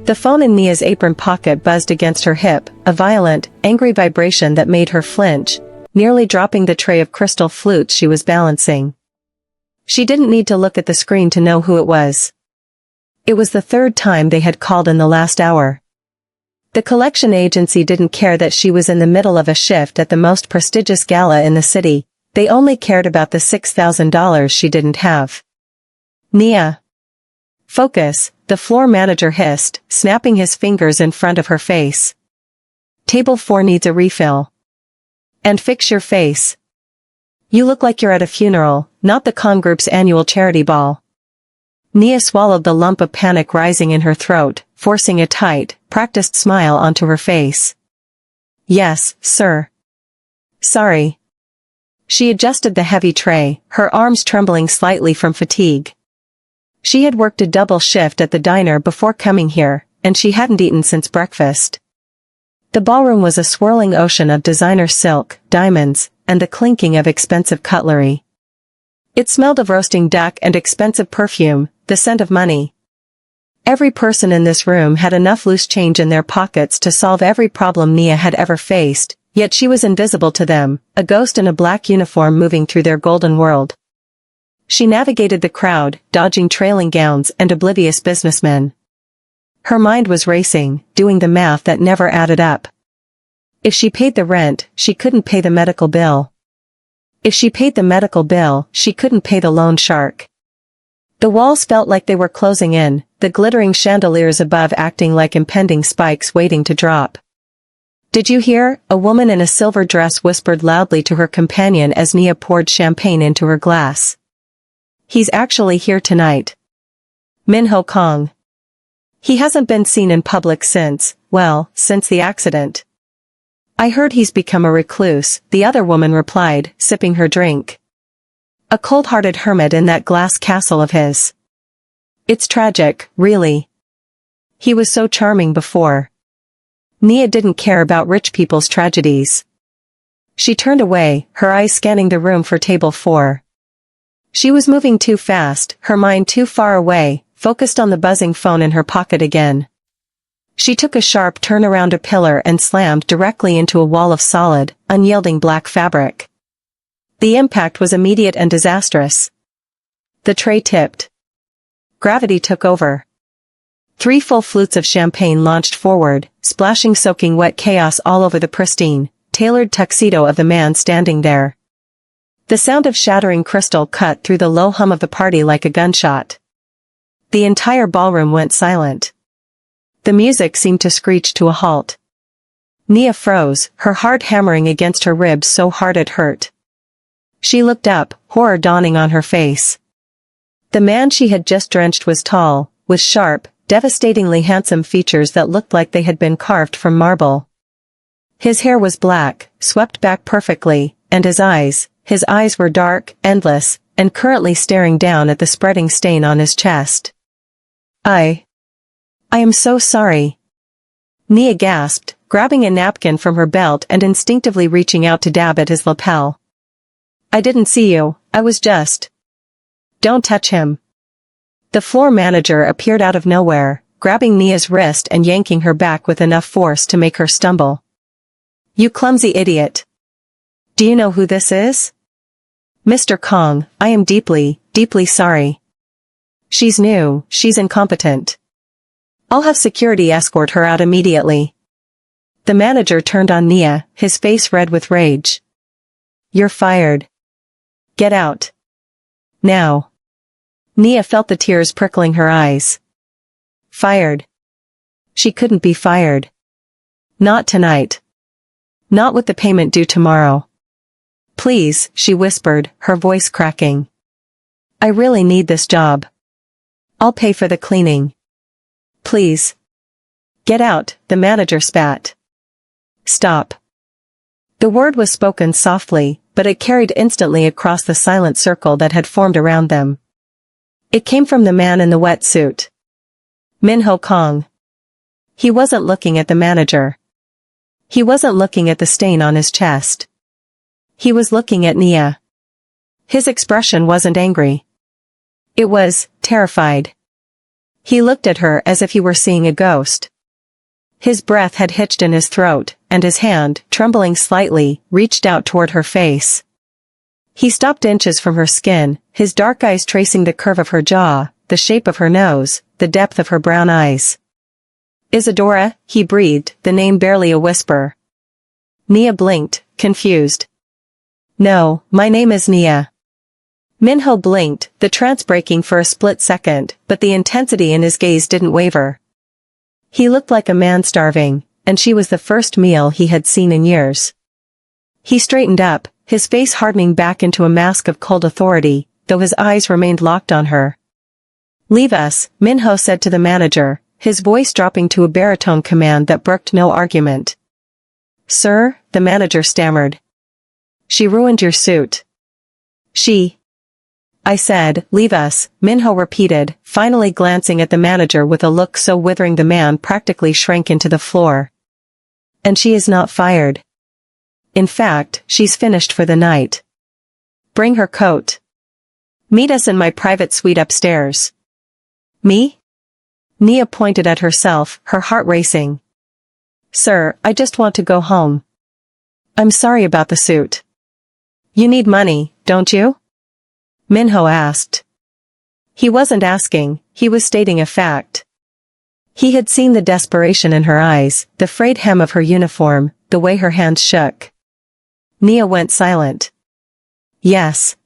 The phone in Nia's apron pocket buzzed against her hip, a violent, angry vibration that made her flinch, nearly dropping the tray of crystal flutes she was balancing. She didn't need to look at the screen to know who it was. It was the third time they had called in the last hour. The collection agency didn't care that she was in the middle of a shift at the most prestigious gala in the city. They only cared about the $6,000 she didn't have. Nia. Focus, the floor manager hissed, snapping his fingers in front of her face. Table 4 needs a refill. And fix your face. You look like you're at a funeral, not the Kang Group's annual charity ball. Nia swallowed the lump of panic rising in her throat, forcing a tight, practiced smile onto her face. Yes, sir. Sorry. She adjusted the heavy tray, her arms trembling slightly from fatigue. She had worked a double shift at the diner before coming here, and she hadn't eaten since breakfast. The ballroom was a swirling ocean of designer silk, diamonds, and the clinking of expensive cutlery. It smelled of roasting duck and expensive perfume, the scent of money. Every person in this room had enough loose change in their pockets to solve every problem Nia had ever faced, yet she was invisible to them, a ghost in a black uniform moving through their golden world. She navigated the crowd, dodging trailing gowns and oblivious businessmen. Her mind was racing, doing the math that never added up. If she paid the rent, she couldn't pay the medical bill. If she paid the medical bill, she couldn't pay the loan shark. The walls felt like they were closing in, the glittering chandeliers above acting like impending spikes waiting to drop. Did you hear? A woman in a silver dress whispered loudly to her companion as Nia poured champagne into her glass. He's actually here tonight. Min-Ho Kang. He hasn't been seen in public since the accident. I heard he's become a recluse, the other woman replied, sipping her drink. A cold-hearted hermit in that glass castle of his. It's tragic, really. He was so charming before. Nia didn't care about rich people's tragedies. She turned away, her eyes scanning the room for table 4. She was moving too fast, her mind too far away, focused on the buzzing phone in her pocket again. She took a sharp turn around a pillar and slammed directly into a wall of solid, unyielding black fabric. The impact was immediate and disastrous. The tray tipped. Gravity took over. 3 full flutes of champagne launched forward, splashing soaking wet chaos all over the pristine, tailored tuxedo of the man standing there. The sound of shattering crystal cut through the low hum of the party like a gunshot. The entire ballroom went silent. The music seemed to screech to a halt. Nia froze, her heart hammering against her ribs so hard it hurt. She looked up, horror dawning on her face. The man she had just drenched was tall, with sharp, devastatingly handsome features that looked like they had been carved from marble. His hair was black, swept back perfectly, and his eyes were dark, endless, and currently staring down at the spreading stain on his chest. I am so sorry. Nia gasped, grabbing a napkin from her belt and instinctively reaching out to dab at his lapel. I didn't see you, I was just... Don't touch him. The floor manager appeared out of nowhere, grabbing Nia's wrist and yanking her back with enough force to make her stumble. You clumsy idiot. Do you know who this is? Mr. Kang, I am deeply, deeply sorry. She's new, she's incompetent. I'll have security escort her out immediately. The manager turned on Nia, his face red with rage. You're fired. Get out. Now. Nia felt the tears prickling her eyes. Fired. She couldn't be fired. Not tonight. Not with the payment due tomorrow. Please, she whispered, her voice cracking. I really need this job. I'll pay for the cleaning. Please. Get out, the manager spat. Stop. The word was spoken softly, but it carried instantly across the silent circle that had formed around them. It came from the man in the wetsuit. Min-Ho Kang. He wasn't looking at the manager. He wasn't looking at the stain on his chest. He was looking at Nia. His expression wasn't angry. It was terrified. He looked at her as if he were seeing a ghost. His breath had hitched in his throat, and his hand, trembling slightly, reached out toward her face. He stopped inches from her skin, his dark eyes tracing the curve of her jaw, the shape of her nose, the depth of her brown eyes. Isadora, he breathed, the name barely a whisper. Nia blinked, confused. No, my name is Nia. Min-Ho blinked, the trance breaking for a split second, but the intensity in his gaze didn't waver. He looked like a man starving, and she was the first meal he had seen in years. He straightened up, his face hardening back into a mask of cold authority, though his eyes remained locked on her. Leave us, Min-Ho said to the manager, his voice dropping to a baritone command that brooked no argument. Sir, the manager stammered. She ruined your suit. I said, leave us, Min-Ho repeated, finally glancing at the manager with a look so withering the man practically shrank into the floor. And she is not fired. In fact, she's finished for the night. Bring her coat. Meet us in my private suite upstairs. Me? Nia pointed at herself, her heart racing. Sir, I just want to go home. I'm sorry about the suit. You need money, don't you? Min-Ho asked. He wasn't asking, he was stating a fact. He had seen the desperation in her eyes, the frayed hem of her uniform, the way her hands shook. Nia went silent. Yes.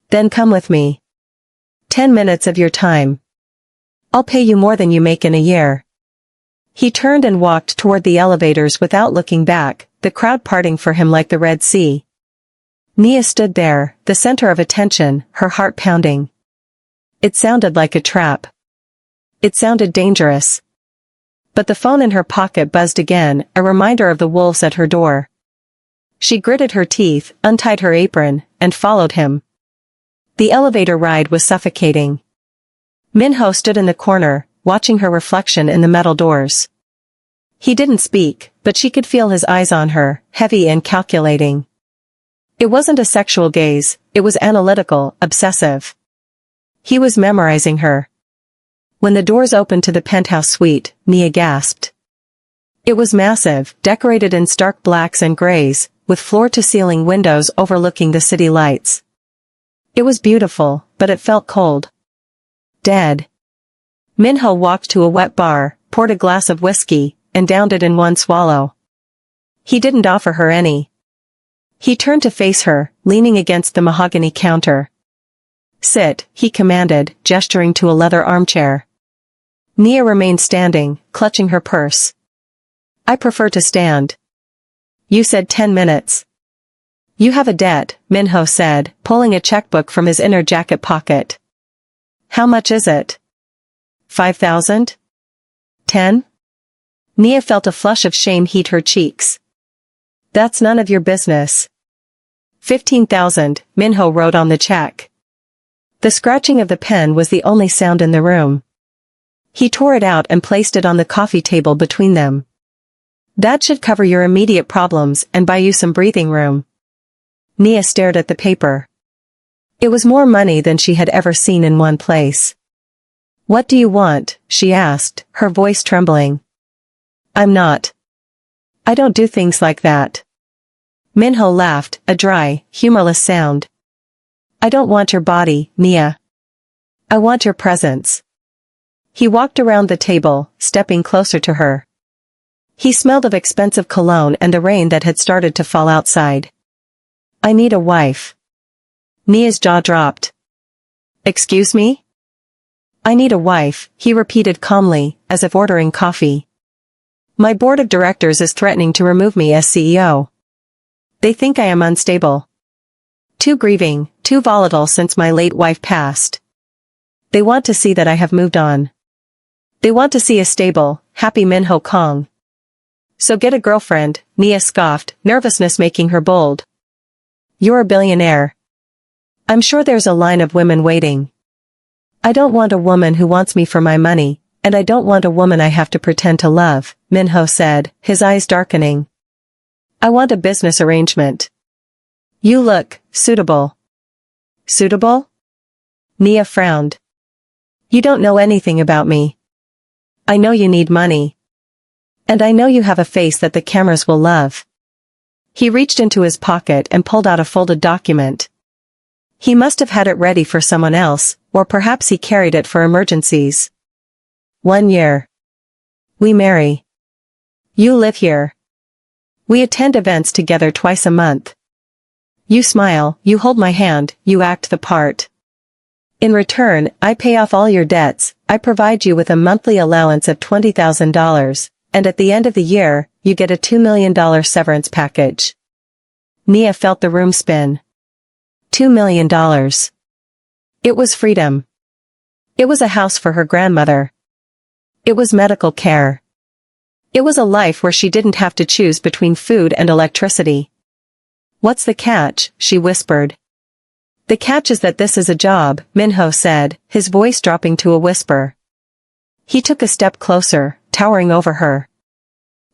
Then come with me. 10 minutes of your time. I'll pay you more than you make in a year. He turned and walked toward the elevators without looking back, the crowd parting for him like the Red Sea. Nia stood there, the center of attention, her heart pounding. It sounded like a trap. It sounded dangerous. But the phone in her pocket buzzed again, a reminder of the wolves at her door. She gritted her teeth, untied her apron, and followed him. The elevator ride was suffocating. Min-Ho stood in the corner, watching her reflection in the metal doors. He didn't speak, but she could feel his eyes on her, heavy and calculating. It wasn't a sexual gaze, it was analytical, obsessive. He was memorizing her. When the doors opened to the penthouse suite, Nia gasped. It was massive, decorated in stark blacks and grays, with floor-to-ceiling windows overlooking the city lights. It was beautiful, but it felt cold. Dead. Min-Ho walked to a wet bar, poured a glass of whiskey, and downed it in one swallow. He didn't offer her any. He turned to face her, leaning against the mahogany counter. Sit, he commanded, gesturing to a leather armchair. Nia remained standing, clutching her purse. I prefer to stand. You said 10 minutes. You have a debt, Min-Ho said, pulling a checkbook from his inner jacket pocket. How much is it? 5,000? 10? Nia felt a flush of shame heat her cheeks. That's none of your business. 15,000, Min-Ho wrote on the check. The scratching of the pen was the only sound in the room. He tore it out and placed it on the coffee table between them. That should cover your immediate problems and buy you some breathing room. Nia stared at the paper. It was more money than she had ever seen in one place. What do you want? She asked, her voice trembling. I don't do things like that. Min-Ho laughed, a dry, humorless sound. I don't want your body, Nia. I want your presence. He walked around the table, stepping closer to her. He smelled of expensive cologne and the rain that had started to fall outside. I need a wife. Nia's jaw dropped. Excuse me? I need a wife, he repeated calmly, as if ordering coffee. My board of directors is threatening to remove me as CEO. They think I am unstable. Too grieving, too volatile since my late wife passed. They want to see that I have moved on. They want to see a stable, happy Min-Ho Kang. So get a girlfriend, Nia scoffed, nervousness making her bold. You're a billionaire. I'm sure there's a line of women waiting. I don't want a woman who wants me for my money, and I don't want a woman I have to pretend to love, Min-Ho said, his eyes darkening. I want a business arrangement. You look suitable. Suitable? Nia frowned. You don't know anything about me. I know you need money. And I know you have a face that the cameras will love. He reached into his pocket and pulled out a folded document. He must have had it ready for someone else, or perhaps he carried it for emergencies. 1 year. We marry. You live here. We attend events together twice a month. You smile, you hold my hand, you act the part. In return, I pay off all your debts, I provide you with a monthly allowance of $20,000, and at the end of the year, you get a $2 million severance package. Nia felt the room spin. $2 million. It was freedom. It was a house for her grandmother. It was medical care. It was a life where she didn't have to choose between food and electricity. What's the catch? She whispered. The catch is that this is a job, Min-Ho said, his voice dropping to a whisper. He took a step closer, towering over her.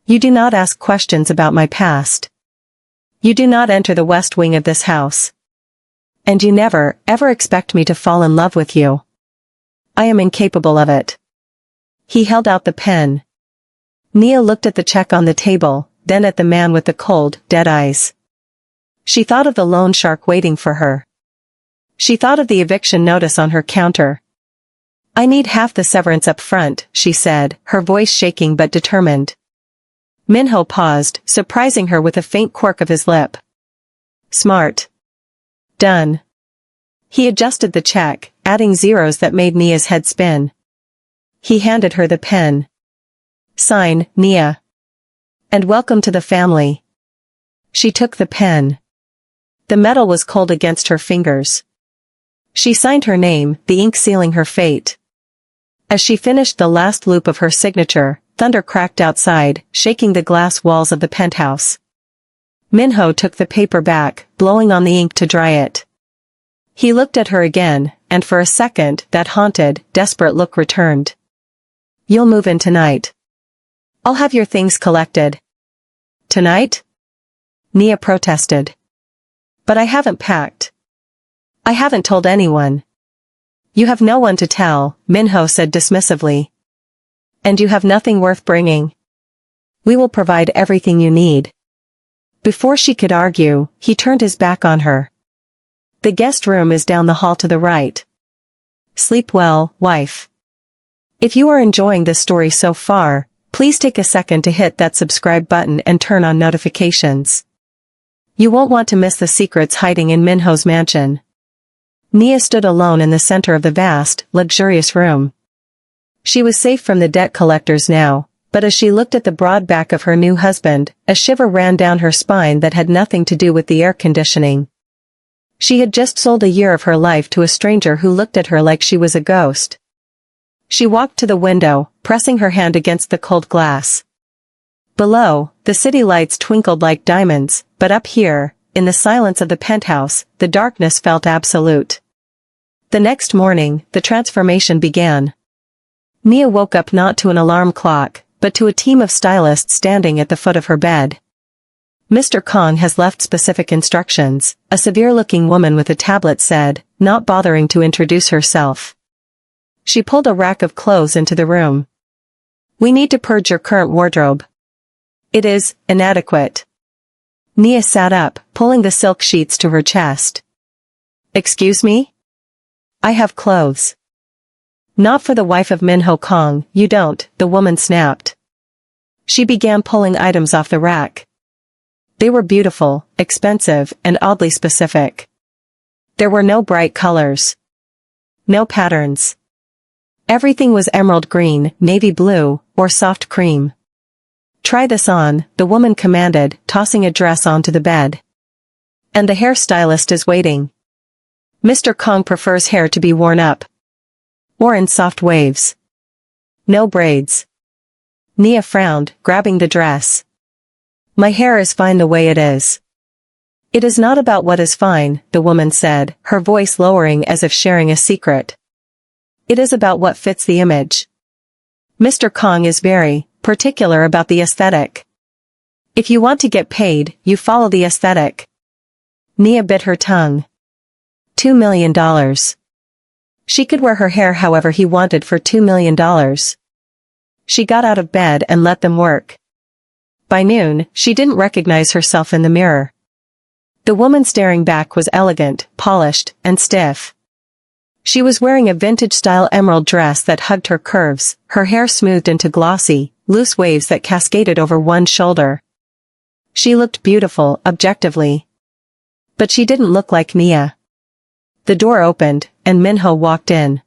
You do not ask questions about my past. You do not enter the west wing of this house. And you never, ever expect me to fall in love with you. I am incapable of it. He held out the pen. Nia looked at the check on the table, then at the man with the cold, dead eyes. She thought of the loan shark waiting for her. She thought of the eviction notice on her counter. I need half the severance up front, she said, her voice shaking but determined. Min-Ho paused, surprising her with a faint quirk of his lip. Smart. Done. He adjusted the check, adding zeros that made Nia's head spin. He handed her the pen. Sign, Nia. And welcome to the family. She took the pen. The metal was cold against her fingers. She signed her name, the ink sealing her fate. As she finished the last loop of her signature, thunder cracked outside, shaking the glass walls of the penthouse. Min-Ho took the paper back, blowing on the ink to dry it. He looked at her again, and for a second, that haunted, desperate look returned. You'll move in tonight. I'll have your things collected. Tonight? Nia protested. But I haven't packed. I haven't told anyone. You have no one to tell, Min-Ho said dismissively. And you have nothing worth bringing. We will provide everything you need. Before she could argue, he turned his back on her. The guest room is down the hall to the right. Sleep well, wife. If you are enjoying this story so far, please take a second to hit that subscribe button and turn on notifications. You won't want to miss the secrets hiding in Min-Ho's mansion. Nia stood alone in the center of the vast, luxurious room. She was safe from the debt collectors now, but as she looked at the broad back of her new husband, a shiver ran down her spine that had nothing to do with the air conditioning. She had just sold a year of her life to a stranger who looked at her like she was a ghost. She walked to the window, pressing her hand against the cold glass. Below, the city lights twinkled like diamonds, but up here, in the silence of the penthouse, the darkness felt absolute. The next morning, the transformation began. Nia woke up not to an alarm clock, but to a team of stylists standing at the foot of her bed. Mr. Kang has left specific instructions, a severe-looking woman with a tablet said, not bothering to introduce herself. She pulled a rack of clothes into the room. We need to purge your current wardrobe. It is inadequate. Nia sat up, pulling the silk sheets to her chest. Excuse me? I have clothes. Not for the wife of Min-Ho Kang, you don't, the woman snapped. She began pulling items off the rack. They were beautiful, expensive, and oddly specific. There were no bright colors. No patterns. Everything was emerald green, navy blue, or soft cream. Try this on, the woman commanded, tossing a dress onto the bed. And the hairstylist is waiting. Mr. Kang prefers hair to be worn up. Or in soft waves. No braids. Nia frowned, grabbing the dress. My hair is fine the way it is. It is not about what is fine, the woman said, her voice lowering as if sharing a secret. It is about what fits the image. Mr. Kang is very particular about the aesthetic. If you want to get paid, you follow the aesthetic. Nia bit her tongue. $2 million. She could wear her hair however he wanted for $2 million. She got out of bed and let them work. By noon, she didn't recognize herself in the mirror. The woman staring back was elegant, polished, and stiff. She was wearing a vintage-style emerald dress that hugged her curves, her hair smoothed into glossy, loose waves that cascaded over one shoulder. She looked beautiful, objectively. But she didn't look like Nia. The door opened, and Min-Ho walked in.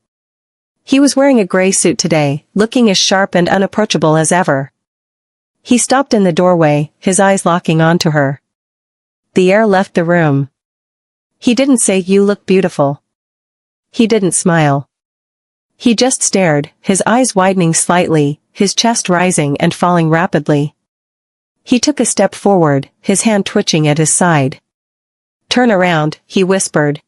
He was wearing a gray suit today, looking as sharp and unapproachable as ever. He stopped in the doorway, his eyes locking onto her. The air left the room. He didn't say "You look beautiful." He didn't smile. He just stared, his eyes widening slightly, his chest rising and falling rapidly. He took a step forward, his hand twitching at his side. "Turn around," he whispered.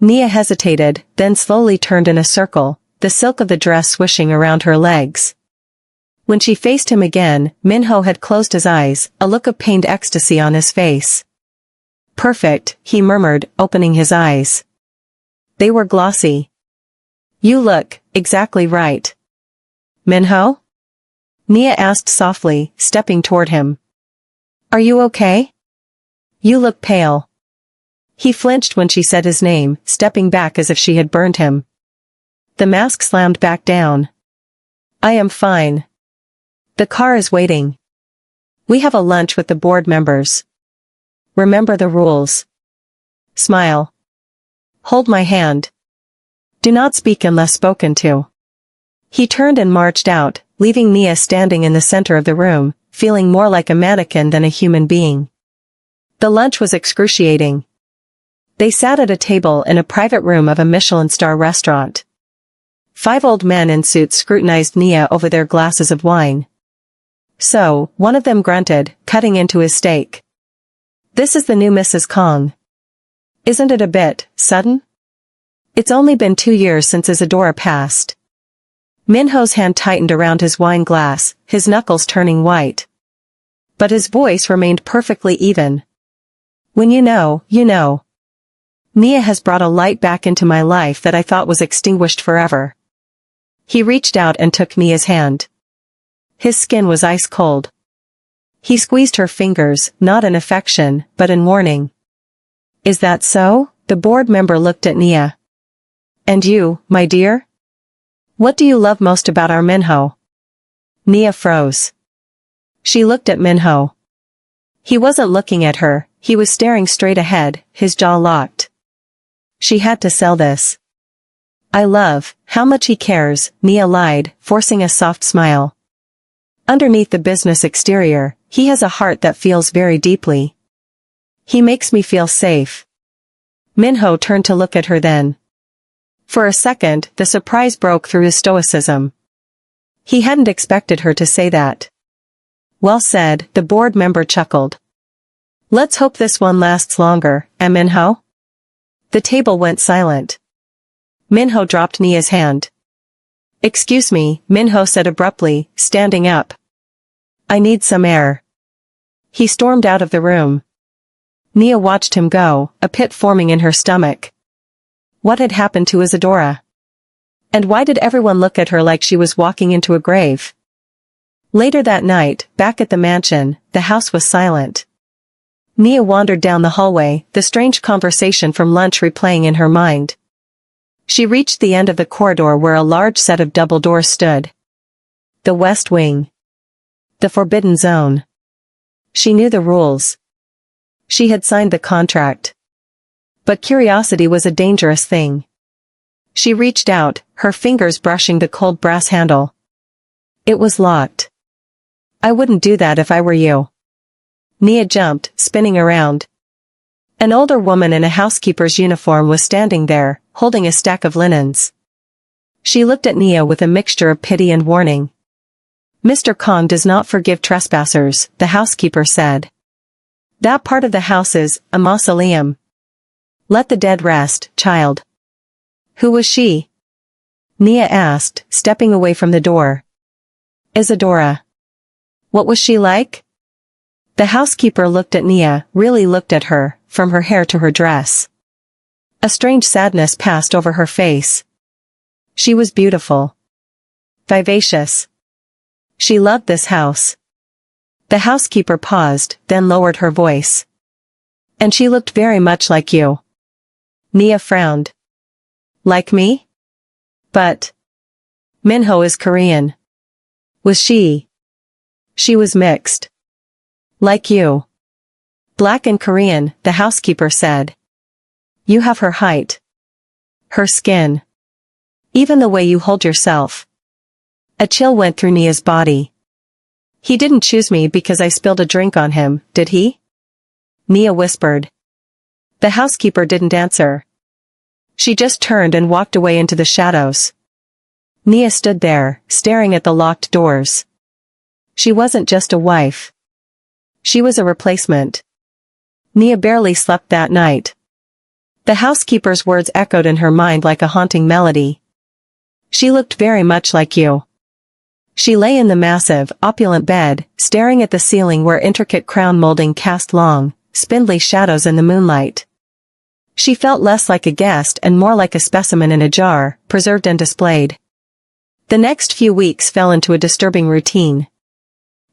Nia hesitated, then slowly turned in a circle, the silk of the dress swishing around her legs. When she faced him again, Min-Ho had closed his eyes, a look of pained ecstasy on his face. "Perfect," he murmured, opening his eyes. They were glossy. "You look exactly right." "Min-Ho?" Nia asked softly, stepping toward him. "Are you okay? You look pale." He flinched when she said his name, stepping back as if she had burned him. The mask slammed back down. "I am fine. The car is waiting. We have a lunch with the board members. Remember the rules. Smile. Hold my hand. Do not speak unless spoken to." He turned and marched out, leaving Nia standing in the center of the room, feeling more like a mannequin than a human being. The lunch was excruciating. They sat at a table in a private room of a Michelin star restaurant. 5 old men in suits scrutinized Nia over their glasses of wine. "So," one of them grunted, cutting into his steak. "This is the new Mrs. Kang. Isn't it a bit sudden? It's only been 2 years since Isadora passed." Min-Ho's hand tightened around his wine glass, his knuckles turning white. But his voice remained perfectly even. "When you know, you know. Nia has brought a light back into my life that I thought was extinguished forever." He reached out and took Nia's hand. His skin was ice cold. He squeezed her fingers, not in affection, but in warning. "Is that so?" The board member looked at Nia. "And you, my dear? What do you love most about our Min-Ho?" Nia froze. She looked at Min-Ho. He wasn't looking at her, he was staring straight ahead, his jaw locked. She had to sell this. "I love how much he cares," Nia lied, forcing a soft smile. Underneath the business exterior, he has a heart that feels very deeply. He makes me feel safe. Min-Ho turned to look at her then. For a second, the surprise broke through his stoicism. He hadn't expected her to say that. "Well said," the board member chuckled. "Let's hope this one lasts longer, Min-Ho?" The table went silent. Min-Ho dropped Nia's hand. "Excuse me," Min-Ho said abruptly, standing up. "I need some air." He stormed out of the room. Nia watched him go, a pit forming in her stomach. What had happened to Isadora? And why did everyone look at her like she was walking into a grave? Later that night, back at the mansion, the house was silent. Nia wandered down the hallway, the strange conversation from lunch replaying in her mind. She reached the end of the corridor where a large set of double doors stood. The West Wing. The Forbidden Zone. She knew the rules. She had signed the contract. But curiosity was a dangerous thing. She reached out, her fingers brushing the cold brass handle. It was locked. "I wouldn't do that if I were you." Nia jumped, spinning around. An older woman in a housekeeper's uniform was standing there, holding a stack of linens. She looked at Nia with a mixture of pity and warning. "Mr. Kang does not forgive trespassers," the housekeeper said. "That part of the house is a mausoleum. Let the dead rest, child." "Who was she?" Nia asked, stepping away from the door. "Isadora." "What was she like?" The housekeeper looked at Nia, really looked at her, from her hair to her dress. A strange sadness passed over her face. She was beautiful. Vivacious. She loved this house. The housekeeper paused, then lowered her voice. And she looked very much like you. Nia frowned. Like me? But Min-Ho is Korean. Was she? She was mixed. Like you. Black and Korean, the housekeeper said. You have her height. Her skin. Even the way you hold yourself. A chill went through Nia's body. He didn't choose me because I spilled a drink on him, did he? Nia whispered. The housekeeper didn't answer. She just turned and walked away into the shadows. Nia stood there, staring at the locked doors. She wasn't just a wife. She was a replacement. Nia barely slept that night. The housekeeper's words echoed in her mind like a haunting melody. She looked very much like you. She lay in the massive, opulent bed, staring at the ceiling where intricate crown molding cast long, spindly shadows in the moonlight. She felt less like a guest and more like a specimen in a jar, preserved and displayed. The next few weeks fell into a disturbing routine.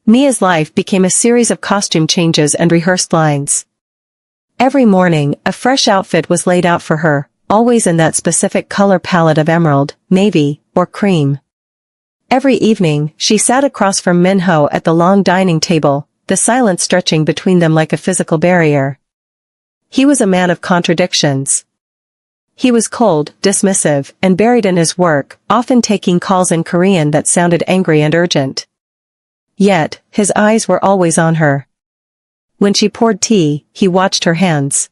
Nia's life became a series of costume changes and rehearsed lines. Every morning, a fresh outfit was laid out for her, always in that specific color palette of emerald, navy, or cream. Every evening, she sat across from Min-Ho at the long dining table, the silence stretching between them like a physical barrier. He was a man of contradictions. He was cold, dismissive, and buried in his work, often taking calls in Korean that sounded angry and urgent. Yet, his eyes were always on her. When she poured tea, he watched her hands.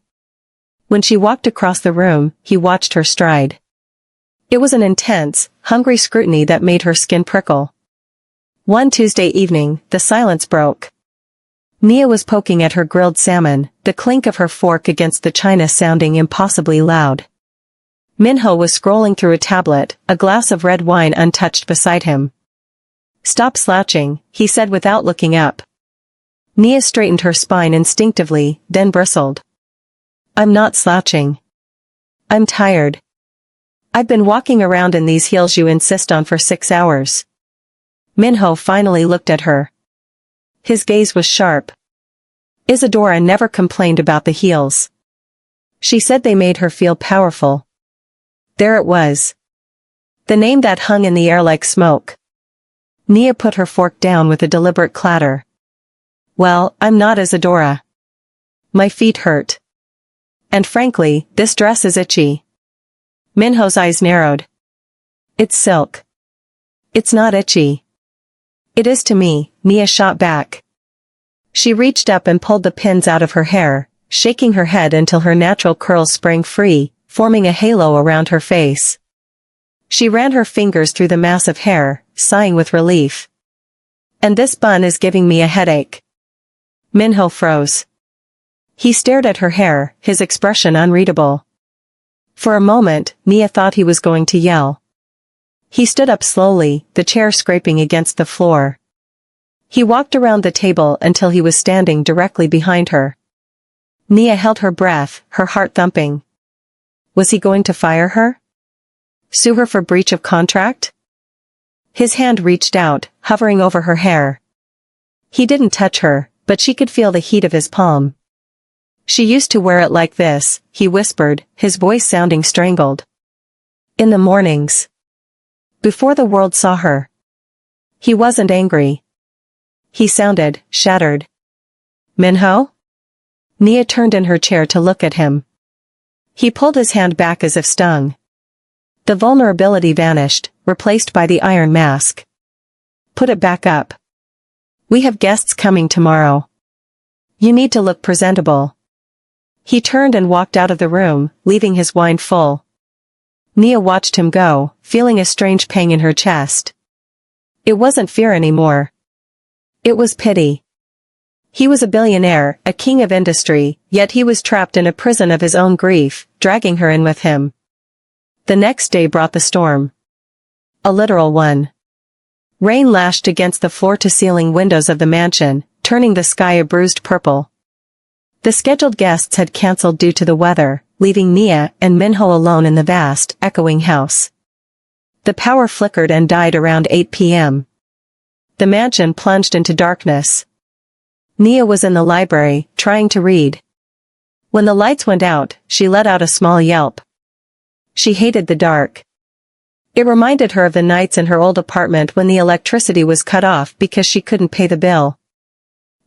When she walked across the room, he watched her stride. It was an intense, hungry scrutiny that made her skin prickle. One Tuesday evening, the silence broke. Nia was poking at her grilled salmon, the clink of her fork against the china sounding impossibly loud. Min-Ho was scrolling through a tablet, a glass of red wine untouched beside him. Stop slouching, he said without looking up. Nia straightened her spine instinctively, then bristled. I'm not slouching. I'm tired. I've been walking around in these heels you insist on for 6 hours. Min-Ho finally looked at her. His gaze was sharp. Isadora never complained about the heels. She said they made her feel powerful. There it was. The name that hung in the air like smoke. Nia put her fork down with a deliberate clatter. Well, I'm not Isadora. My feet hurt. And frankly, this dress is itchy. Min-Ho's eyes narrowed. It's silk. It's not itchy. It is to me, Nia shot back. She reached up and pulled the pins out of her hair, shaking her head until her natural curls sprang free, forming a halo around her face. She ran her fingers through the mass of hair, sighing with relief. And this bun is giving me a headache. Min-Ho froze. He stared at her hair, his expression unreadable. For a moment, Nia thought he was going to yell. He stood up slowly, the chair scraping against the floor. He walked around the table until he was standing directly behind her. Nia held her breath, her heart thumping. Was he going to fire her? Sue her for breach of contract? His hand reached out, hovering over her hair. He didn't touch her, but she could feel the heat of his palm. She used to wear it like this, he whispered, his voice sounding strangled. In the mornings. Before the world saw her. He wasn't angry. He sounded shattered. Min-Ho? Nia turned in her chair to look at him. He pulled his hand back as if stung. The vulnerability vanished, replaced by the iron mask. Put it back up. We have guests coming tomorrow. You need to look presentable. He turned and walked out of the room, leaving his wine full. Nia watched him go, feeling a strange pang in her chest. It wasn't fear anymore. It was pity. He was a billionaire, a king of industry, yet he was trapped in a prison of his own grief, dragging her in with him. The next day brought the storm. A literal one. Rain lashed against the floor-to-ceiling windows of the mansion, turning the sky a bruised purple. The scheduled guests had cancelled due to the weather, leaving Nia and Min-Ho alone in the vast, echoing house. The power flickered and died around 8 p.m. The mansion plunged into darkness. Nia was in the library, trying to read. When the lights went out, she let out a small yelp. She hated the dark. It reminded her of the nights in her old apartment when the electricity was cut off because she couldn't pay the bill.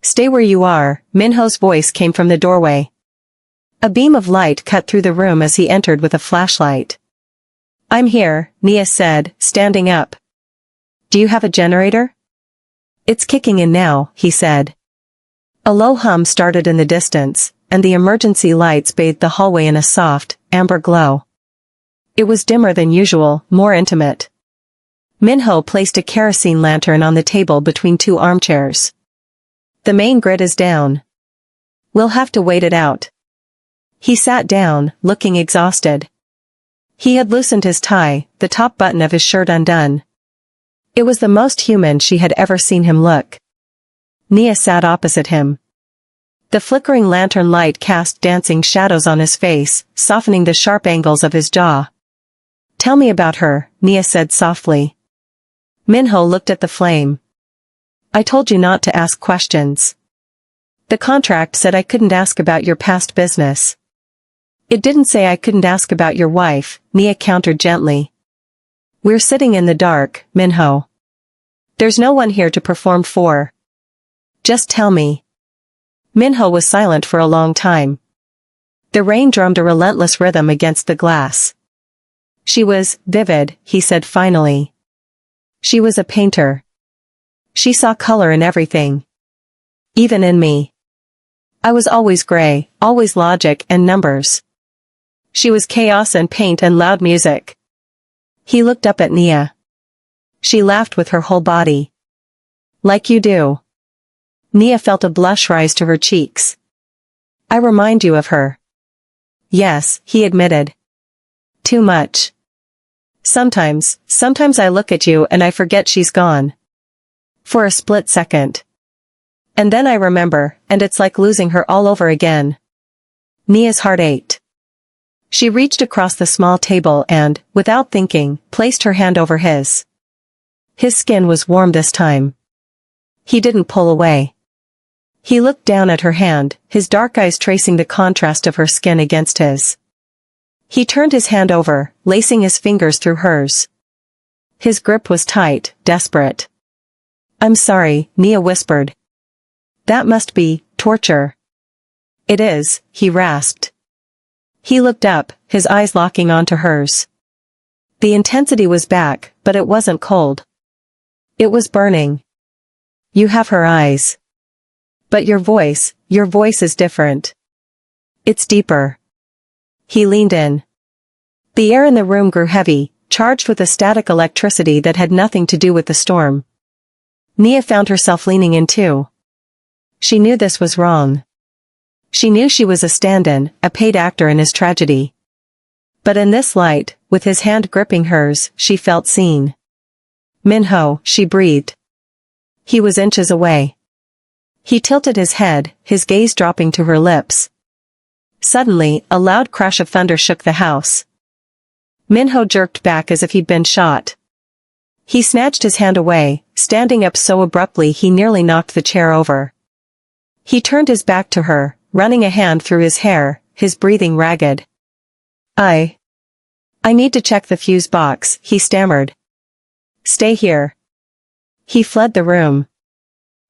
"Stay where you are," Min-Ho's voice came from the doorway. A beam of light cut through the room as he entered with a flashlight. "I'm here," Nia said, standing up. "Do you have a generator?" "It's kicking in now," he said. A low hum started in the distance, and the emergency lights bathed the hallway in a soft, amber glow. It was dimmer than usual, more intimate. Min-Ho placed a kerosene lantern on the table between two armchairs. "The main grid is down. We'll have to wait it out." He sat down, looking exhausted. He had loosened his tie, the top button of his shirt undone. It was the most human she had ever seen him look. Nia sat opposite him. The flickering lantern light cast dancing shadows on his face, softening the sharp angles of his jaw. "Tell me about her," Nia said softly. Min-Ho looked at the flame. "I told you not to ask questions. The contract said I couldn't ask about your past business." "It didn't say I couldn't ask about your wife," Nia countered gently. "We're sitting in the dark, Min-Ho. There's no one here to perform for. Just tell me." Min-Ho was silent for a long time. The rain drummed a relentless rhythm against the glass. "She was vivid," he said finally. "She was a painter. She saw color in everything. Even in me. I was always gray, always logic and numbers. She was chaos and paint and loud music." He looked up at Nia. She laughed with her whole body. "Like you do." Nia felt a blush rise to her cheeks. "I remind you of her." "Yes," he admitted. "Too much. Sometimes I look at you and I forget she's gone. For a split second. And then I remember, and it's like losing her all over again." Nia's heart ached. She reached across the small table and, without thinking, placed her hand over his. His skin was warm this time. He didn't pull away. He looked down at her hand, his dark eyes tracing the contrast of her skin against his. He turned his hand over, lacing his fingers through hers. His grip was tight, desperate. "I'm sorry," Nia whispered. "That must be torture." "It is," he rasped. He looked up, his eyes locking onto hers. The intensity was back, but it wasn't cold. It was burning. "You have her eyes. But your voice is different. It's deeper." He leaned in. The air in the room grew heavy, charged with a static electricity that had nothing to do with the storm. Nia found herself leaning in too. She knew this was wrong. She knew she was a stand-in, a paid actor in his tragedy. But in this light, with his hand gripping hers, she felt seen. "Min-Ho," she breathed. He was inches away. He tilted his head, his gaze dropping to her lips. Suddenly, a loud crash of thunder shook the house. Min-Ho jerked back as if he'd been shot. He snatched his hand away, standing up so abruptly he nearly knocked the chair over. He turned his back to her, running a hand through his hair, his breathing ragged. I need to check the fuse box," he stammered. "Stay here." He fled the room.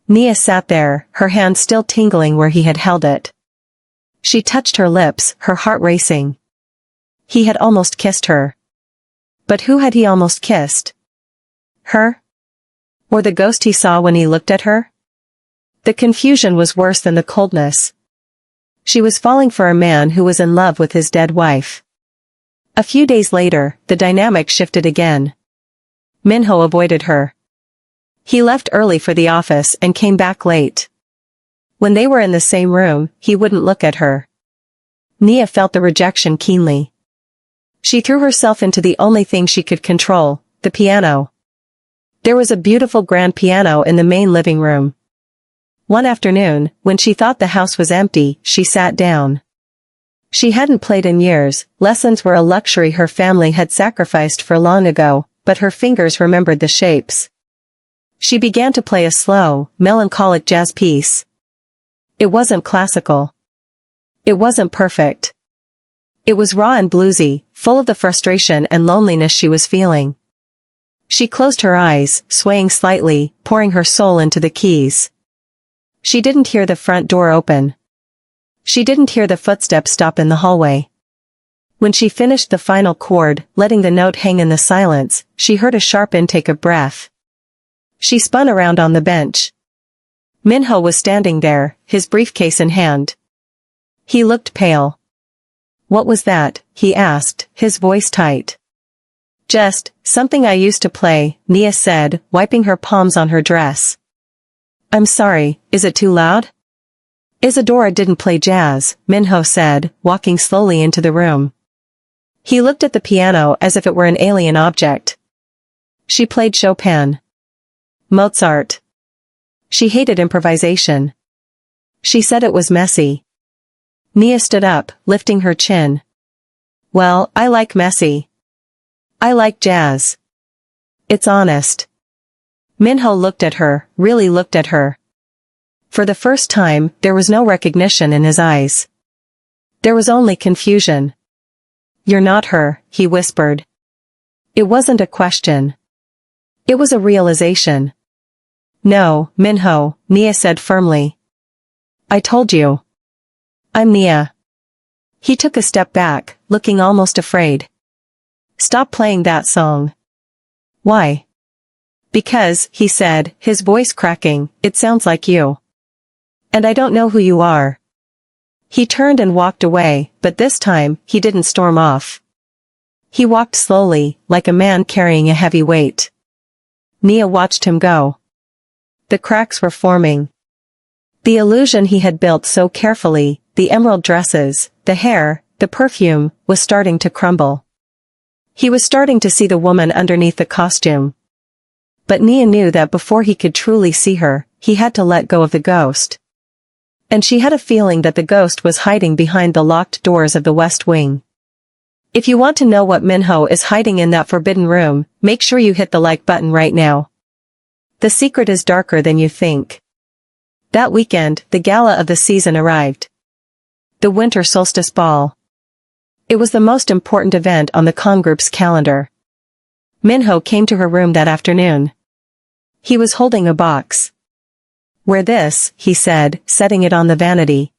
Nia sat there, her hand still tingling where he had held it. She touched her lips, her heart racing. He had almost kissed her. But who had he almost kissed? Her? Or the ghost he saw when he looked at her? The confusion was worse than the coldness. She was falling for a man who was in love with his dead wife. A few days later, the dynamic shifted again. Min-Ho avoided her. He left early for the office and came back late. When they were in the same room, he wouldn't look at her. Nia felt the rejection keenly. She threw herself into the only thing she could control, the piano. There was a beautiful grand piano in the main living room. One afternoon, when she thought the house was empty, she sat down. She hadn't played in years, lessons were a luxury her family had sacrificed for long ago, but her fingers remembered the shapes. She began to play a slow, melancholic jazz piece. It wasn't classical. It wasn't perfect. It was raw and bluesy, full of the frustration and loneliness she was feeling. She closed her eyes, swaying slightly, pouring her soul into the keys. She didn't hear the front door open. She didn't hear the footsteps stop in the hallway. When she finished the final chord, letting the note hang in the silence, she heard a sharp intake of breath. She spun around on the bench. Min-Ho was standing there, his briefcase in hand. He looked pale. "What was that?" he asked, his voice tight. "Just something I used to play," Nia said, wiping her palms on her dress. "I'm sorry, is it too loud?" "Isadora didn't play jazz," Min-Ho said, walking slowly into the room. He looked at the piano as if it were an alien object. "She played Chopin. Mozart. She hated improvisation. She said it was messy." Nia stood up, lifting her chin. "Well, I like messy. I like jazz. It's honest." Min-Ho looked at her, really looked at her. For the first time, there was no recognition in his eyes. There was only confusion. "You're not her," he whispered. It wasn't a question. It was a realization. "No, Min-Ho," Nia said firmly. "I told you. I'm Nia." He took a step back, looking almost afraid. "Stop playing that song." "Why?" "Because," he said, his voice cracking, "it sounds like you. And I don't know who you are." He turned and walked away, but this time, he didn't storm off. He walked slowly, like a man carrying a heavy weight. Nia watched him go. The cracks were forming. The illusion he had built so carefully, the emerald dresses, the hair, the perfume, was starting to crumble. He was starting to see the woman underneath the costume. But Nia knew that before he could truly see her, he had to let go of the ghost. And she had a feeling that the ghost was hiding behind the locked doors of the West Wing. If you want to know what Min-Ho is hiding in that forbidden room, make sure you hit the like button right now. The secret is darker than you think. That weekend, the gala of the season arrived. The Winter Solstice Ball. It was the most important event on the Kang Group's calendar. Min-Ho came to her room that afternoon. He was holding a box. "Wear this," he said, setting it on the vanity.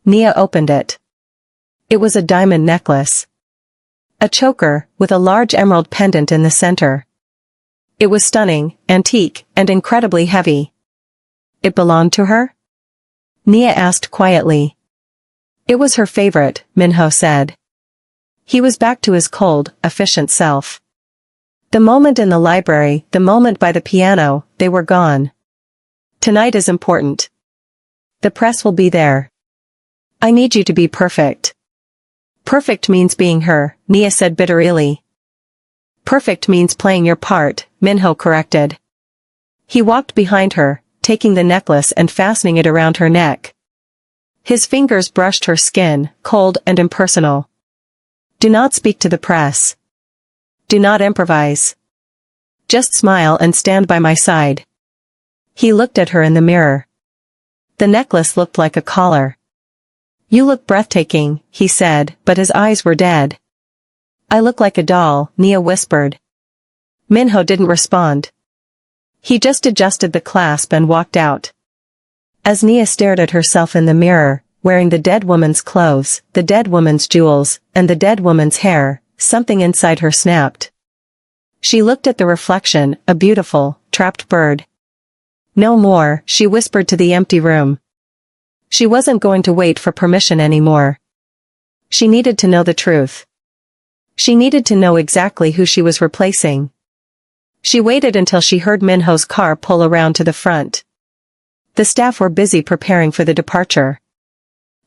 Nia opened it. It was a diamond necklace. A choker, with a large emerald pendant in the center. It was stunning, antique, and incredibly heavy. "It belonged to her?" Nia asked quietly. "It was her favorite," Min-Ho said. He was back to his cold, efficient self. The moment in the library, the moment by the piano, they were gone. "Tonight is important. The press will be there. I need you to be perfect." "Perfect means being her," Nia said bitterly. "Perfect means playing your part," Min-Ho corrected. He walked behind her, taking the necklace and fastening it around her neck. His fingers brushed her skin, cold and impersonal. "Do not speak to the press. Do not improvise. Just smile and stand by my side." He looked at her in the mirror. The necklace looked like a collar. "You look breathtaking," he said, but his eyes were dead. "I look like a doll," Nia whispered. Min-Ho didn't respond. He just adjusted the clasp and walked out. As Nia stared at herself in the mirror, wearing the dead woman's clothes, the dead woman's jewels, and the dead woman's hair, something inside her snapped. She looked at the reflection, a beautiful, trapped bird. "No more," she whispered to the empty room. She wasn't going to wait for permission anymore. She needed to know the truth. She needed to know exactly who she was replacing. She waited until she heard Min-Ho's car pull around to the front. The staff were busy preparing for the departure.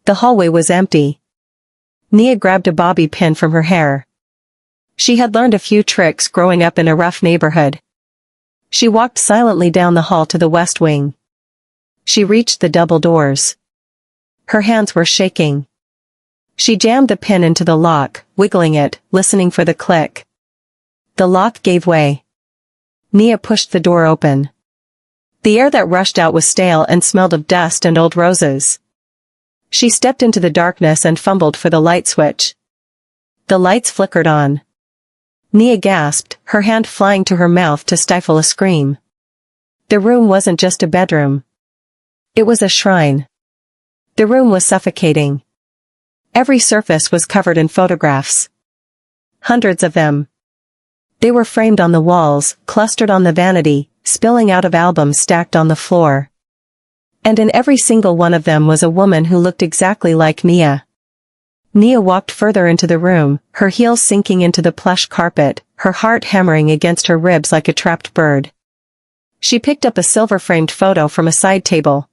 The hallway was empty. Nia grabbed a bobby pin from her hair. She had learned a few tricks growing up in a rough neighborhood. She walked silently down the hall to the West Wing. She reached the double doors. Her hands were shaking. She jammed the pin into the lock, wiggling it, listening for the click. The lock gave way. Nia pushed the door open. The air that rushed out was stale and smelled of dust and old roses. She stepped into the darkness and fumbled for the light switch. The lights flickered on. Nia gasped, her hand flying to her mouth to stifle a scream. The room wasn't just a bedroom. It was a shrine. The room was suffocating. Every surface was covered in photographs. Hundreds of them. They were framed on the walls, clustered on the vanity, spilling out of albums stacked on the floor. And in every single one of them was a woman who looked exactly like Nia. Nia walked further into the room, her heels sinking into the plush carpet, her heart hammering against her ribs like a trapped bird. She picked up a silver-framed photo from a side table.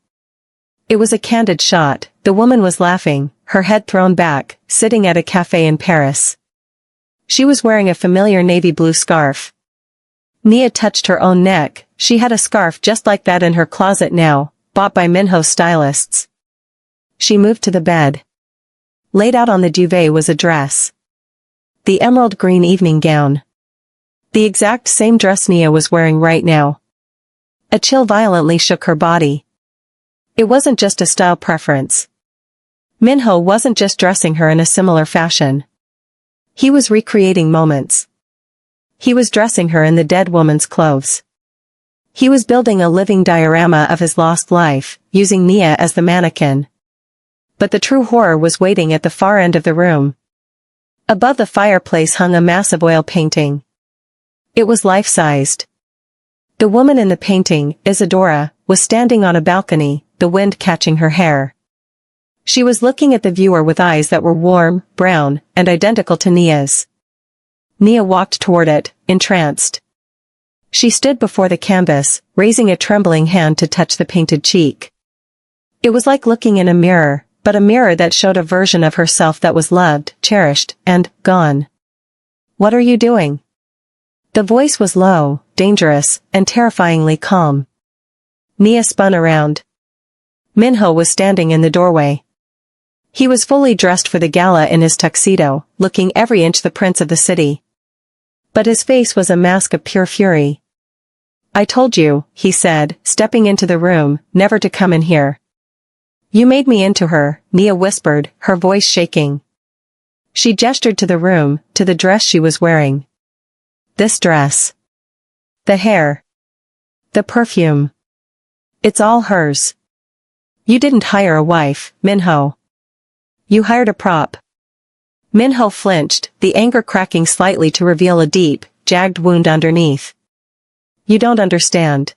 It was a candid shot. The woman was laughing, her head thrown back, sitting at a cafe in Paris. She was wearing a familiar navy blue scarf. Nia touched her own neck. She had a scarf just like that in her closet now, bought by Min-Ho stylists. She moved to the bed. Laid out on the duvet was a dress. The emerald green evening gown. The exact same dress Nia was wearing right now. A chill violently shook her body. It wasn't just a style preference. Min-Ho wasn't just dressing her in a similar fashion. He was recreating moments. He was dressing her in the dead woman's clothes. He was building a living diorama of his lost life, using Nia as the mannequin. But the true horror was waiting at the far end of the room. Above the fireplace hung a massive oil painting. It was life-sized. The woman in the painting, Isadora, was standing on a balcony, the wind catching her hair. She was looking at the viewer with eyes that were warm, brown, and identical to Nia's. Nia walked toward it, entranced. She stood before the canvas, raising a trembling hand to touch the painted cheek. It was like looking in a mirror, but a mirror that showed a version of herself that was loved, cherished, and gone. "What are you doing?" The voice was low, dangerous, and terrifyingly calm. Nia spun around. Min-Ho was standing in the doorway. He was fully dressed for the gala in his tuxedo, looking every inch the prince of the city. But his face was a mask of pure fury. "I told you," he said, stepping into the room, "never to come in here." "You made me into her," Nia whispered, her voice shaking. She gestured to the room, to the dress she was wearing. "This dress. The hair. The perfume. It's all hers. You didn't hire a wife, Min-Ho. You hired a prop." Min-Ho flinched, the anger cracking slightly to reveal a deep, jagged wound underneath. "You don't understand."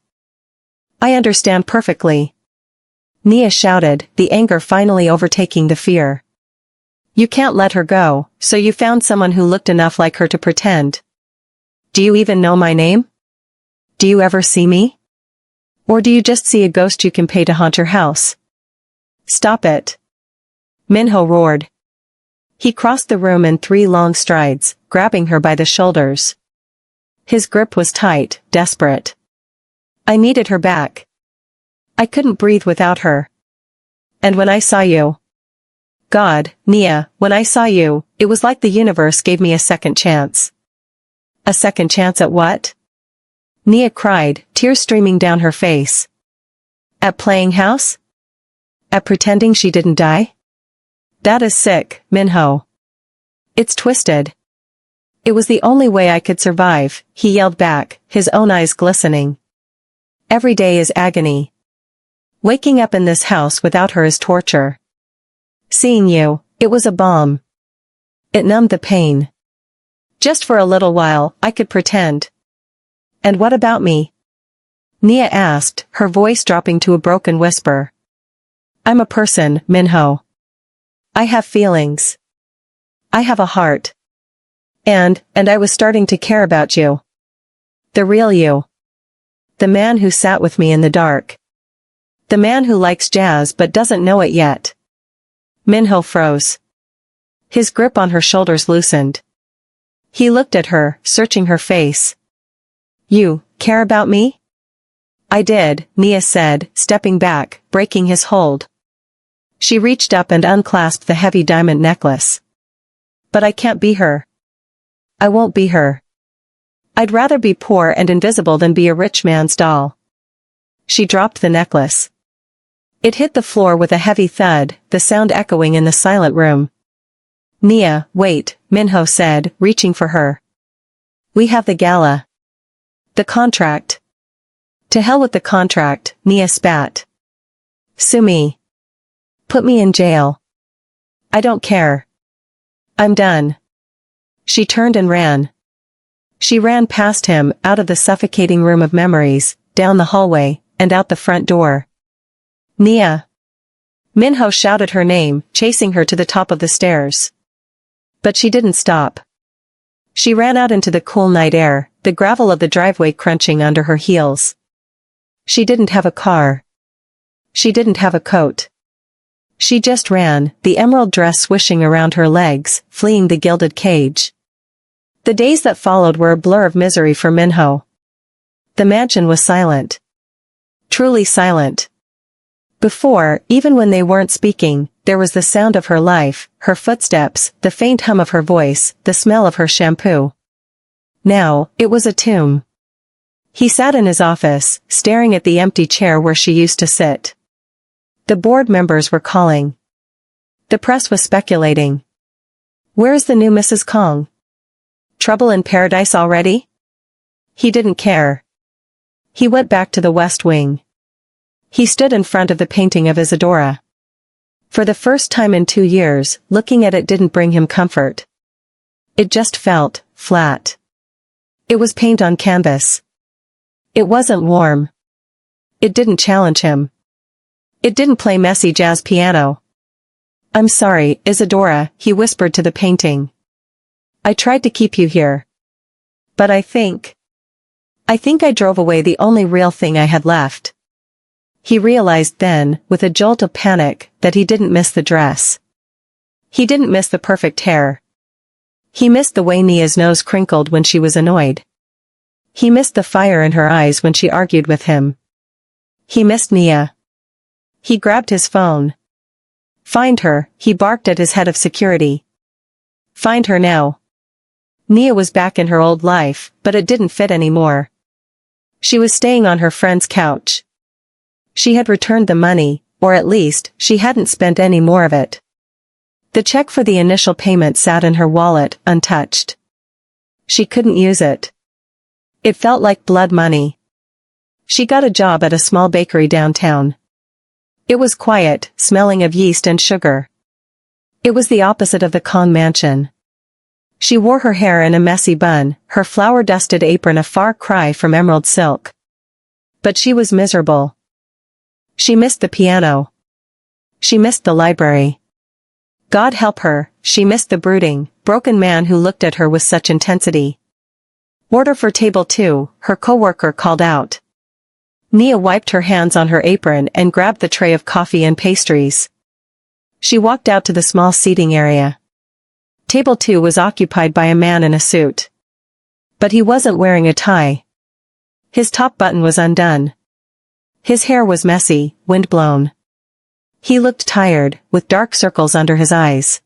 "I understand perfectly." Nia shouted, the anger finally overtaking the fear. "You can't let her go, so you found someone who looked enough like her to pretend. Do you even know my name? Do you ever see me? Or do you just see a ghost you can pay to haunt your house?" "Stop it!" Min-Ho roared. He crossed the room in 3 long strides, grabbing her by the shoulders. His grip was tight, desperate. "I needed her back. I couldn't breathe without her. And when I saw you..." "God, Nia, when I saw you, it was like the universe gave me a second chance." "A second chance at what?" Nia cried, tears streaming down her face. "At playing house? At pretending she didn't die? That is sick, Min-Ho. It's twisted. It was the only way I could survive," he yelled back, his own eyes glistening. "Every day is agony. Waking up in this house without her is torture. Seeing you, it was a balm. It numbed the pain. Just for a little while, I could pretend." "And what about me?" Nia asked, her voice dropping to a broken whisper. "I'm a person, Min-Ho. I have feelings. I have a heart. And I was starting to care about you. The real you. The man who sat with me in the dark. The man who likes jazz but doesn't know it yet." Min-Ho froze. His grip on her shoulders loosened. He looked at her, searching her face. "You care about me?" "I did," Nia said, stepping back, breaking his hold. She reached up and unclasped the heavy diamond necklace. "But I can't be her. I won't be her. I'd rather be poor and invisible than be a rich man's doll. She dropped the necklace. It hit the floor with a heavy thud, the sound echoing in the silent room. Nia, wait, Min-Ho said, reaching for her. We have the gala. The contract. To hell with the contract, Nia spat. Sue me. Put me in jail. I don't care. I'm done. She turned and ran. She ran past him, out of the suffocating room of memories, down the hallway, and out the front door. Nia. Min-Ho shouted her name, chasing her to the top of the stairs. But she didn't stop. She ran out into the cool night air, the gravel of the driveway crunching under her heels. She didn't have a car. She didn't have a coat. She just ran, the emerald dress swishing around her legs, fleeing the gilded cage. The days that followed were a blur of misery for Min-Ho. The mansion was silent. Truly silent. Before, even when they weren't speaking, there was the sound of her life, her footsteps, the faint hum of her voice, the smell of her shampoo. Now, it was a tomb. He sat in his office, staring at the empty chair where she used to sit. The board members were calling. The press was speculating. Where's the new Mrs. Kang? Trouble in paradise already? He didn't care. He went back to the West Wing. He stood in front of the painting of Isadora. For the first time in 2 years, looking at it didn't bring him comfort. It just felt flat. It was paint on canvas. It wasn't warm. It didn't challenge him. It didn't play messy jazz piano. I'm sorry, Isadora, he whispered to the painting. I tried to keep you here. But I think I drove away the only real thing I had left. He realized then, with a jolt of panic, that he didn't miss the dress. He didn't miss the perfect hair. He missed the way Nia's nose crinkled when she was annoyed. He missed the fire in her eyes when she argued with him. He missed Nia. He grabbed his phone. Find her, he barked at his head of security. Find her now. Nia was back in her old life, but it didn't fit anymore. She was staying on her friend's couch. She had returned the money, or at least, she hadn't spent any more of it. The check for the initial payment sat in her wallet, untouched. She couldn't use it. It felt like blood money. She got a job at a small bakery downtown. It was quiet, smelling of yeast and sugar. It was the opposite of the Kang mansion. She wore her hair in a messy bun, her flour-dusted apron a far cry from emerald silk. But she was miserable. She missed the piano. She missed the library. God help her, she missed the brooding, broken man who looked at her with such intensity. Order for table 2, her coworker called out. Nia wiped her hands on her apron and grabbed the tray of coffee and pastries. She walked out to the small seating area. Table 2 was occupied by a man in a suit. But he wasn't wearing a tie. His top button was undone. His hair was messy, windblown. He looked tired, with dark circles under his eyes.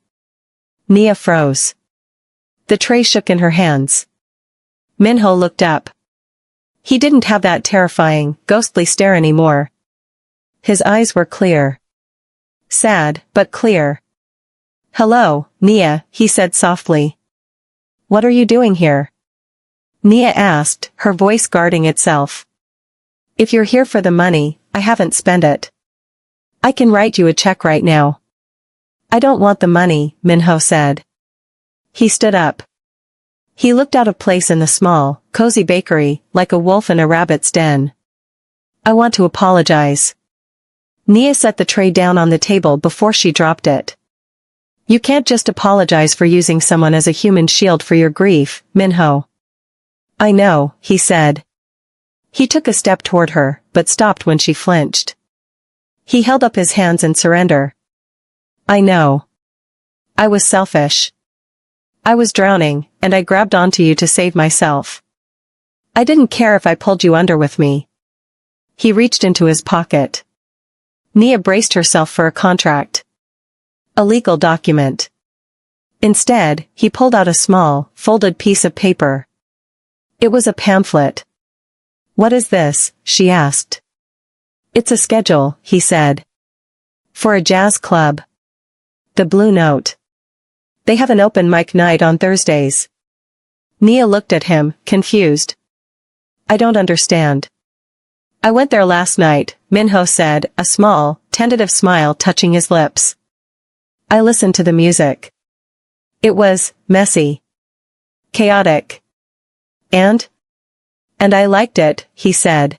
Nia froze. The tray shook in her hands. Min-Ho looked up. He didn't have that terrifying, ghostly stare anymore. His eyes were clear. Sad, but clear. Hello, Nia, he said softly. What are you doing here? Nia asked, her voice guarding itself. If you're here for the money, I haven't spent it. I can write you a check right now. I don't want the money, Min-Ho said. He stood up. He looked out of place in the small, cozy bakery, like a wolf in a rabbit's den. I want to apologize. Nia set the tray down on the table before she dropped it. You can't just apologize for using someone as a human shield for your grief, Min-Ho. I know, he said. He took a step toward her, but stopped when she flinched. He held up his hands in surrender. I know. I was selfish. I was drowning, and I grabbed onto you to save myself. I didn't care if I pulled you under with me. He reached into his pocket. Nia braced herself for a contract. A legal document. Instead, he pulled out a small, folded piece of paper. It was a pamphlet. What is this? She asked. It's a schedule, he said. For a jazz club. The Blue Note. They have an open mic night on Thursdays. Nia looked at him, confused. I don't understand. I went there last night, Min-Ho said, a small, tentative smile touching his lips. I listened to the music. It was messy. Chaotic. And I liked it, he said.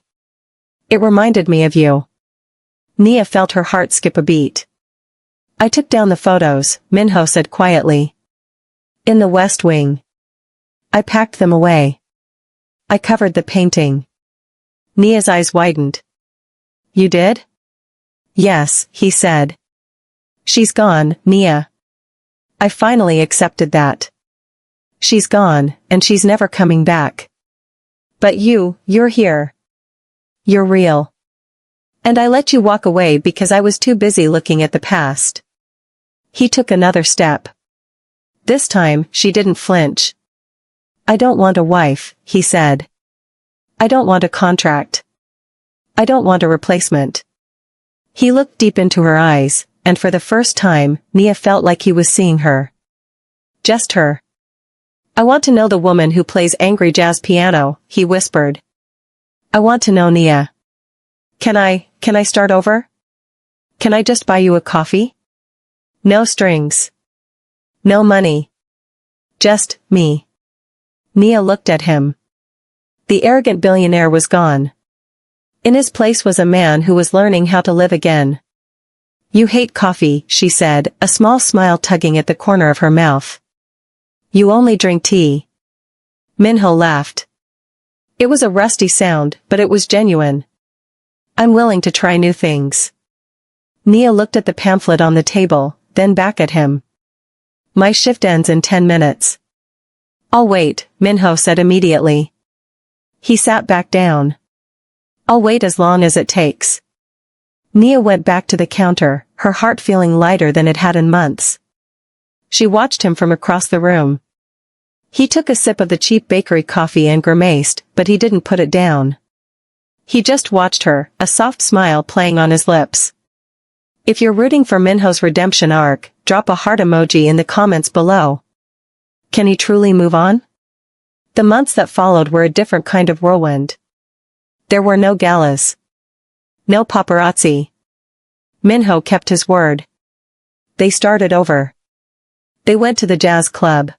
It reminded me of you. Nia felt her heart skip a beat. I took down the photos, Min-Ho said quietly. In the West Wing. I packed them away. I covered the painting. Nia's eyes widened. You did? Yes, he said. She's gone, Nia. I finally accepted that. She's gone, and she's never coming back. But you're here. You're real. And I let you walk away because I was too busy looking at the past. He took another step. This time, she didn't flinch. I don't want a wife, he said. I don't want a contract. I don't want a replacement. He looked deep into her eyes, and for the first time, Nia felt like he was seeing her. Just her. I want to know the woman who plays angry jazz piano, he whispered. I want to know Nia. Can I start over? Can I just buy you a coffee? No strings. No money. Just me. Nia looked at him. The arrogant billionaire was gone. In his place was a man who was learning how to live again. You hate coffee, she said, a small smile tugging at the corner of her mouth. You only drink tea. Min-Ho laughed. It was a rusty sound, but it was genuine. I'm willing to try new things. Nia looked at the pamphlet on the table, then back at him. My shift ends in 10 minutes. I'll wait, Min-Ho said immediately. He sat back down. I'll wait as long as it takes. Nia went back to the counter, her heart feeling lighter than it had in months. She watched him from across the room. He took a sip of the cheap bakery coffee and grimaced, but he didn't put it down. He just watched her, a soft smile playing on his lips. If you're rooting for Min-Ho's redemption arc, drop a heart emoji in the comments below. Can he truly move on? The months that followed were a different kind of whirlwind. There were no galas. No paparazzi. Min-Ho kept his word. They started over. They went to the jazz club.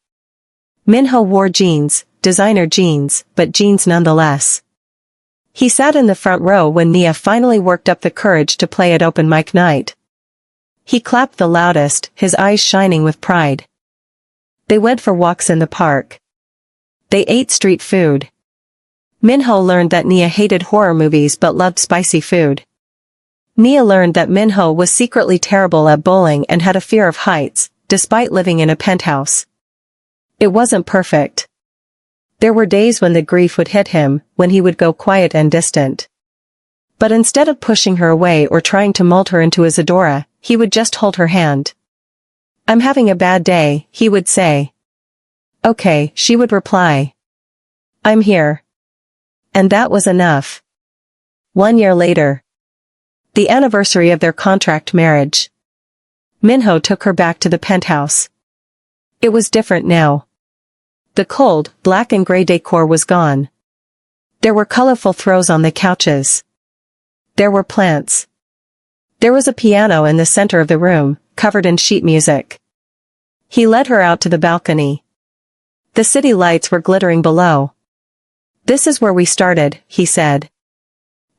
Min-Ho wore jeans, designer jeans, but jeans nonetheless. He sat in the front row when Nia finally worked up the courage to play at open mic night. He clapped the loudest, his eyes shining with pride. They went for walks in the park. They ate street food. Min-Ho learned that Nia hated horror movies but loved spicy food. Nia learned that Min-Ho was secretly terrible at bowling and had a fear of heights, despite living in a penthouse. It wasn't perfect. There were days when the grief would hit him, when he would go quiet and distant. But instead of pushing her away or trying to mold her into his Adora, he would just hold her hand. I'm having a bad day, he would say. Okay, she would reply. I'm here. And that was enough. 1 year later. The anniversary of their contract marriage. Min-Ho took her back to the penthouse. It was different now. The cold, black and gray decor was gone. There were colorful throws on the couches. There were plants. There was a piano in the center of the room, covered in sheet music. He led her out to the balcony. The city lights were glittering below. This is where we started, he said.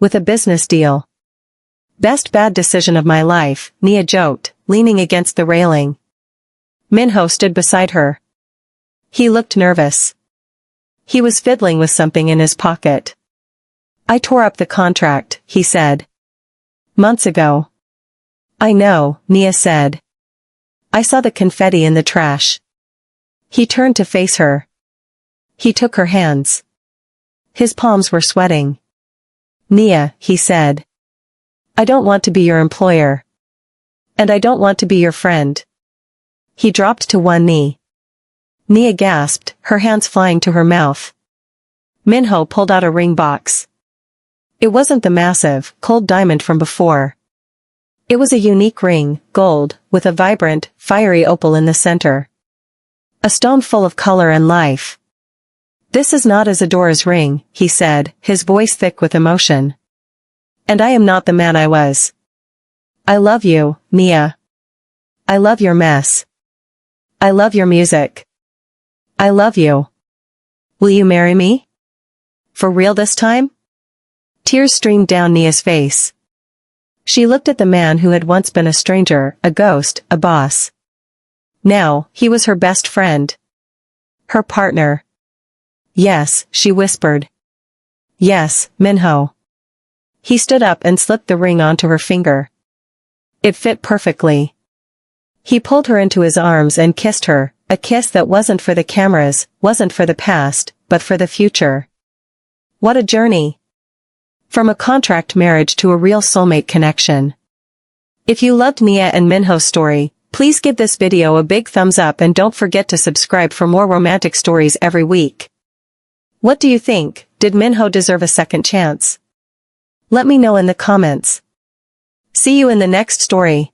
With a business deal. Best bad decision of my life, Nia joked, leaning against the railing. Min-Ho stood beside her. He looked nervous. He was fiddling with something in his pocket. I tore up the contract, he said. Months ago. I know, Nia said. I saw the confetti in the trash. He turned to face her. He took her hands. His palms were sweating. Nia, he said. I don't want to be your employer. And I don't want to be your friend. He dropped to one knee. Nia gasped, her hands flying to her mouth. Min-Ho pulled out a ring box. It wasn't the massive, cold diamond from before. It was a unique ring, gold, with a vibrant, fiery opal in the center. A stone full of color and life. "This is not Isadora's ring," he said, his voice thick with emotion. "And I am not the man I was. I love you, Mia. I love your mess. I love your music. I love you. Will you marry me? For real this time?" Tears streamed down Mia's face. She looked at the man who had once been a stranger, a ghost, a boss. Now, he was her best friend. Her partner. "Yes," she whispered. "Yes, Min-Ho." He stood up and slipped the ring onto her finger. It fit perfectly. He pulled her into his arms and kissed her, a kiss that wasn't for the cameras, wasn't for the past, but for the future. What a journey! From a contract marriage to a real soulmate connection. If you loved Mia and Min-Ho's story, please give this video a big thumbs up and don't forget to subscribe for more romantic stories every week. What do you think? Did Min-Ho deserve a second chance? Let me know in the comments. See you in the next story.